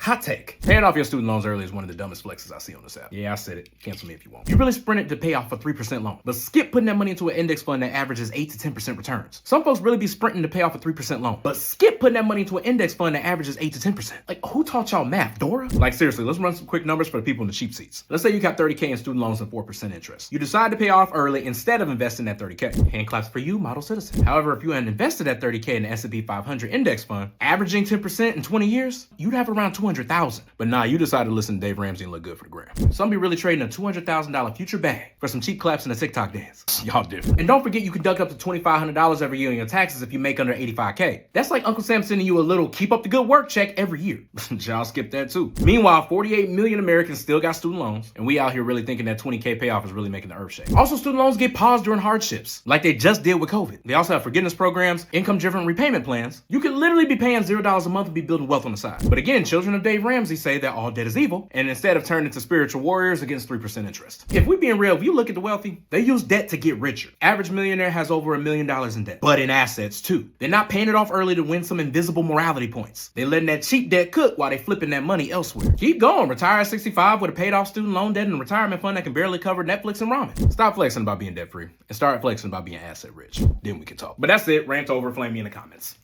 Hot take. Paying off your student loans early is one of the dumbest flexes I see on this app. Yeah, I said it. Cancel me if you want. You really sprinted to pay off a 3% loan, but skip putting that money into an index fund that averages 8 to 10% returns. Some folks really be sprinting to pay off a 3% loan, but skip putting that money into an index fund that averages 8 to 10%. Like, who taught y'all math, Dora? Like, seriously, let's run some quick numbers for the people in the cheap seats. Let's say you got 30K in student loans and 4% interest. You decide to pay off early instead of investing that 30K. Hand claps for you, model citizen. However, if you had invested that 30K in the S&P 500 index fund, averaging 10% in 20 years, you'd have around 200,000. But nah, you decided to listen to Dave Ramsey and look good for the gram. Some be really trading a $200,000 future bag for some cheap claps and a TikTok dance. Y'all different. And don't forget you can deduct up to $2,500 every year in your taxes if you make under 85K. That's like Uncle Sam sending you a little keep up the good work check every year. Y'all skip that too. Meanwhile, 48 million Americans still got student loans, and we out here really thinking that 20K payoff is really making the earth shake. Also, student loans get paused during hardships, like they just did with COVID. They also have forgiveness programs, income-driven repayment plans. You could literally be paying $0 a month and be building wealth on the side. But again, children of Dave Ramsey say that all debt is evil, and instead have turned into spiritual warriors against 3% interest. If we being real, if you look at the wealthy, they use debt to get richer. Average millionaire has over $1 million in debt, but in assets too. They're not paying it off early to win some invisible morality points. They letting that cheap debt cook while they flipping that money elsewhere. Keep going. Retire at 65 with a paid off student loan debt and a retirement fund that can barely cover Netflix and ramen. Stop flexing about being debt free and start flexing about being asset rich. Then we can talk. But that's it. Rant over. Flame me in the comments.